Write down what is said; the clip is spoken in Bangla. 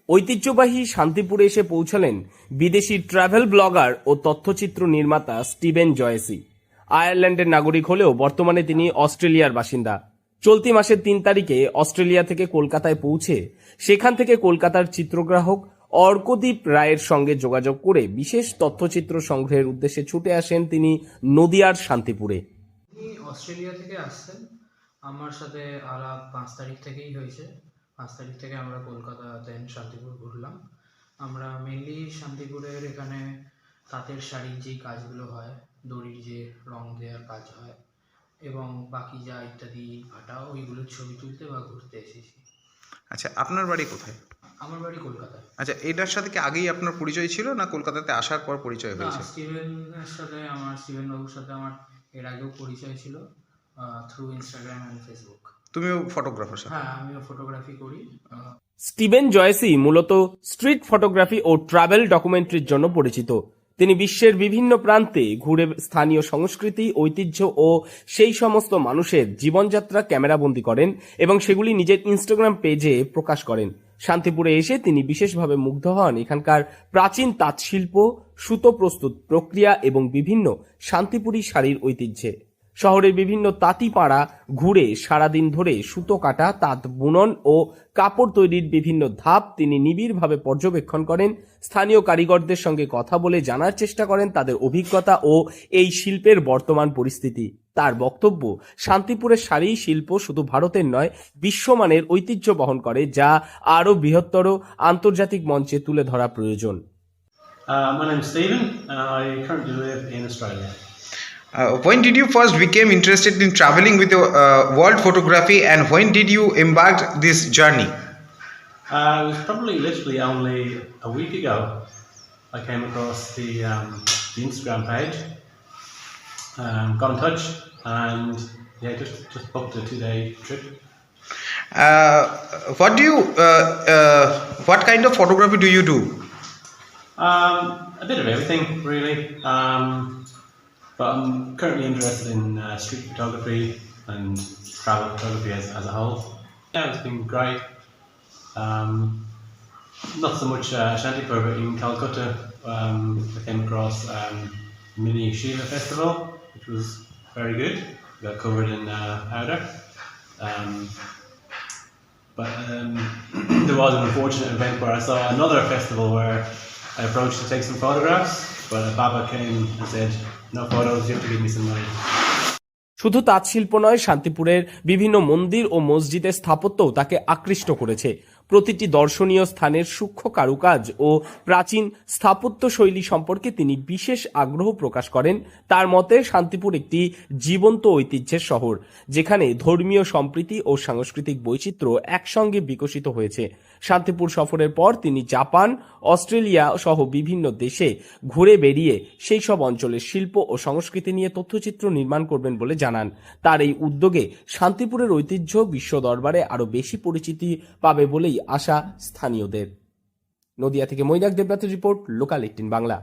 ঐতিহ্যবাহী শান্তিপুরে এসে পৌঁছালেন বিদেশি ট্রাভেল ব্লগার ও তথ্যচিত্র নির্মাতা স্টিভেন জয়েসি। আয়ারল্যান্ডের নাগরিক হলেও বর্তমানে তিনি অস্ট্রেলিয়ার বাসিন্দা। চলতি মাসের ৩ তারিখে অস্ট্রেলিয়া থেকে কলকাতায় পৌঁছে সেখান থেকে কলকাতার চিত্রগ্রাহক অর্কদীপ রায়ের সঙ্গে যোগাযোগ করে বিশেষ তথ্যচিত্র সংগ্রহের উদ্দেশ্যে ছুটে আসেন তিনি নদিয়ার শান্তিপুরে। অস্ট্রেলিয়া থেকে আসছেন, আমার সাথে আলাপ 5 তারিখ থেকেই হয়েছে। 5 তারিখ থেকে আমরা কলকাতা দেন শান্তিপুর ঘুরলাম। আমরা মেনলি শান্তিপুরের এখানে তাঁতের শাড়ির যে কাজগুলো হয়, দড়ির যে রং দেওয়ার কাজ হয় এবং বাকি যা ইত্যাদি ভাটা, ওইগুলোর ছবি তুলতে বা ঘুরতে এসেছি। আচ্ছা, আপনার বাড়ি কোথায়? আমার বাড়ি কলকাতায়। আচ্ছা, এটার সাথে কি আগেই আপনার পরিচয় ছিল না কলকাতাতে আসার পর পরিচয় হয়েছে? স্টিভেন বাবুর সাথে আমার এর আগেও পরিচয় ছিল থ্রু ইনস্টাগ্রাম অ্যান্ড ফেসবুক। তুমিও ফটোগ্রাফার? হ্যাঁ, আমিও ফটোগ্রাফি করি। স্টিভেন জয়েসি মূলত স্ট্রিট ফটোগ্রাফি ও ট্রাভেল ডকুমেন্টারির জন্য পরিচিত। তিনি বিশ্বের বিভিন্ন প্রান্তে ঘুরে স্থানীয় সংস্কৃতি, ঐতিহ্য ও সেই সমস্ত মানুষের জীবনযাত্রা ক্যামেরাবন্দি করেন এবং সেগুলি নিজের ইনস্টাগ্রাম পেজে প্রকাশ করেন। শান্তিপুরে এসে তিনি বিশেষভাবে মুগ্ধ হন এখানকার প্রাচীন তাঁতশিল্প, সুতো প্রস্তুত প্রক্রিয়া এবং বিভিন্ন শান্তিপুরী শাড়ির ঐতিহ্যে। শহরের বিভিন্ন তাঁতিপাড়া ঘুরে সারাদিন ধরে সুতো কাটা, তাঁত বুনন ও কাপড় তৈরির বিভিন্ন ধাপ তিনি নিবিড়ভাবে পর্যবেক্ষণ করেন। স্থানীয় কারিগরদের সঙ্গে কথা বলে জানার চেষ্টা করেন তাদের অভিজ্ঞতা ও এই শিল্পের বর্তমান পরিস্থিতি। তার বক্তব্য, শান্তিপুরের শাড়ি শিল্প শুধু ভারতের নয়, বিশ্বমানের ঐতিহ্য বহন করে, যা আরও বৃহত্তর আন্তর্জাতিক মঞ্চে তুলে ধরা প্রয়োজন। My name's Stephen and I currently live in Australia. When did you first become interested in traveling with world photography, and when did you embark this journey? It was probably literally only a week ago I came across the Instagram page, got in touch and just booked a 2-day trip. What kind of photography do you do? A bit of everything really, but I'm currently interested in street photography and travel photography as a whole. Yeah, it's been great. Not so much Shantipur, but in Calcutta I came across Mini Shiva Festival, which was very good. Got covered in powder. But there was an unfortunate event where I saw another festival where I approached to take some photographs, but Baba came and said, "No photos, you have to give me some money." শুধু তাঁত শিল্প নয়, শান্তিপুরের বিভিন্ন মন্দির ও মসজিদের স্থাপত্যও তাকে আকৃষ্ট করেছে। প্রতিটি দর্শনীয় স্থানের সূক্ষ্ম কারুকাজ ও প্রাচীন স্থাপত্য শৈলী সম্পর্কে তিনি বিশেষ আগ্রহ প্রকাশ করেন। তার মতে, শান্তিপুর একটি জীবন্ত ঐতিহ্যের শহর, যেখানে ধর্মীয় সম্প্রীতি ও সাংস্কৃতিক বৈচিত্র্য একসঙ্গে বিকশিত হয়েছে। শান্তিপুর সফরের পর তিনি জাপান, অস্ট্রেলিয়া সহ বিভিন্ন দেশে ঘুরে বেরিয়ে সেই সব অঞ্চলের শিল্প ও সংস্কৃতি নিয়ে তথ্যচিত্র নির্মাণ করবেন বলে জানান। তার এই উদ্যোগে শান্তিপুরের ঐতিহ্য বিশ্ব দরবারে আরও বেশি পরিচিতি পাবে বলেই আশা স্থানীয়দের। নদিয়া থেকে মৈনাক দেবনাথের রিপোর্ট, লোকাল 18 বাংলা।